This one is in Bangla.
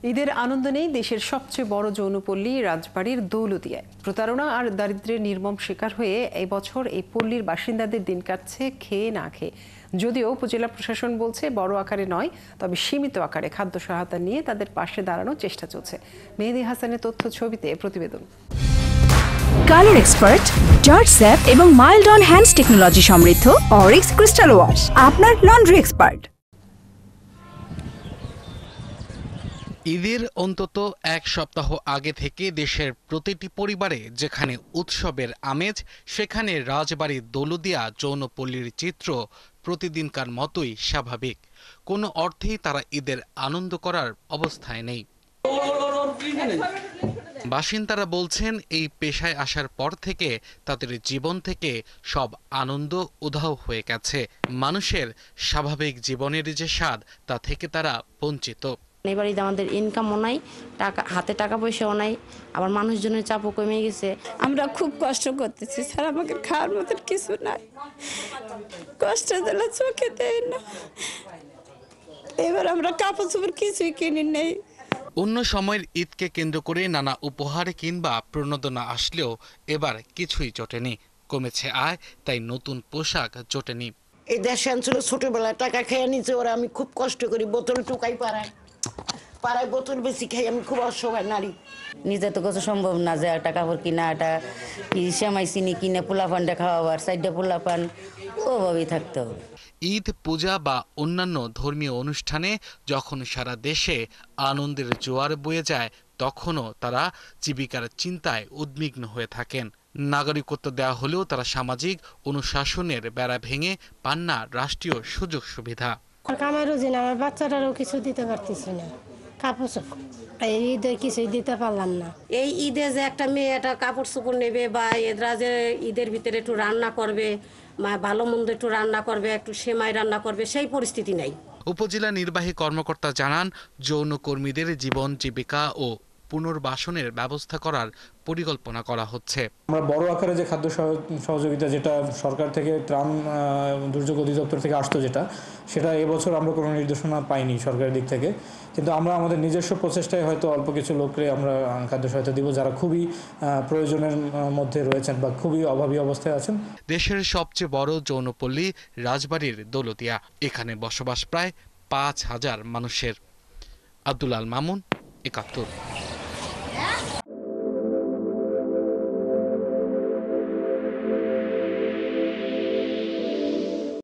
ঈদের আনন্দ নেই দেশের সবচেয়ে বড় যৌনপল্লী রাজবাড়ীর দৌলতদিয়ায়। প্রতারণা আর দারিদ্র্যের নির্মম শিকার হয়ে এই বছর এই পল্লীর বাসিন্দাদের দিন কাটছে খেয়ে না খেয়ে। যদিও উপজেলা প্রশাসন বলছে বড় আকারে নয়, তবে সীমিত আকারে খাদ্য সহায়তা নিয়ে তাদের পাশে দাঁড়ানোর চেষ্টা চলছে। মেহেদী হাসানের তথ্য ছবিতে প্রতিবেদন। কালার এক্সপার্ট, জর্জ স্যাপ এবং মাইল্ড অন হ্যান্ডস টেকনোলজি সমৃদ্ধ অরিক্স ক্রিস্টাল ওয়াশ আপনার লন্ড্রি এক্সপার্ট। ঈদের অন্তত এক সপ্তাহ আগে থেকে দেশের প্রতিটি পরিবারে যেখানে উৎসবের আমেজ, সেখানে রাজবাড়ির দৌলতদিয়া যৌনপল্লীর চিত্র প্রতিদিনকার মতোই স্বাভাবিক। কোনো অর্থেই তারা ঈদের আনন্দ করার অবস্থায় নেই। বাসিন্দারা বলছেন এই পেশায় আসার পর থেকে তাদের জীবন থেকে সব আনন্দ উধাও হয়ে গেছে। মানুষের স্বাভাবিক জীবনের যে স্বাদ তা থেকে তারা বঞ্চিত। এই বাড়িতে আমাদের ইনকামও নাই, হাতে টাকা পয়সাও নাই, আবার মানুষজনের চাপও কমে গেছে। আমরা খুব কষ্ট করতেছি স্যার, আমাকে খাওয়ার মতন কিছু নাই, কষ্ট দিলে চোখে দেয় না। এবার আমরা কাপড় চোপড় কিছুই কিনি নেই। অন্য সময়ের ঈদকে কেন্দ্র করে নানা উপহার কিংবা প্রণোদনা আসলেও এবার কিছুই জোটেনি। কমেছে আয়, তাই নতুন পোশাক জোটেনি। এই দেশে অঞ্চলে ছোটবেলায় টাকা খেয়ে নিচ্ছে ওরা, আমি খুব কষ্ট করি, বোতল টুকাই পাড়ায় বোতল বেশি খাই, আমি খুব অসহায় নারী। নিজে তো কিছু সম্ভব না যে একটা কাপড় কিনা, একটা কি সেমাই চিনি কিনে পোলাপানটা খাওয়াবার, সাইডে পোলাপান ওভাবেই থাকতে হবে। ঈদ, পূজা বা অন্যান্য ধর্মীয় অনুষ্ঠানে যখন সারা দেশে আনন্দের জোয়ার বয়ে যায়, তখনও তারা জীবিকার চিন্তায় উদ্বিগ্ন হয়ে থাকেন। নাগরিকত্ব দেওয়া হলেও তারা সামাজিক অনুশাসনের বেড়া ভেঙে পান না রাষ্ট্রীয় সুযোগ সুবিধা। কামাই রোজি না, আমার বাচ্চাটারও কিছু দিতে পারতেছি না, কাপড় চোপড় এই ঈদে কিছুই দিতে পারলাম না। এই ঈদে যে একটা মেয়ে একটা কাপড় চোপড় নেবে বা এরা যে ঈদের ভিতরে একটু রান্না করবে, ভালো মন্দ একটু রান্না করবে, একটু সেমাই রান্না করবে, সেই পরিস্থিতি নাই। উপজেলা নির্বাহী কর্মকর্তা জানান, যৌনকর্মীদের জীবন জীবিকা ও পুনর্বাসনের ব্যবস্থা করার পরিকল্পনা করা হচ্ছে। আমরা বড় আকারে যে খাদ্য সহযোগিতা যেটা সরকার থেকে ত্রাণ দুর্যোগ অধিদপ্তর থেকে আসতো, সেটা এবছর আমরা কোনো নির্দেশনা পাইনি সরকারের দিক থেকে, কিন্তু আমরা আমাদের নিজস্ব প্রচেষ্টায় হয়তো অল্প কিছু লোককে আমরা খাদ্য সহায়তা দিব যারা খুবই প্রয়োজনের মধ্যে রয়েছেন বা খুবই অভাবী অবস্থায় আছেন। দেশের সবচেয়ে বড় যৌনপল্লী রাজবাড়ির দৌলতদিয়া, এখানে বসবাস প্রায় ৫,০০০ মানুষের। আব্দুল আল মামুন, ৭১।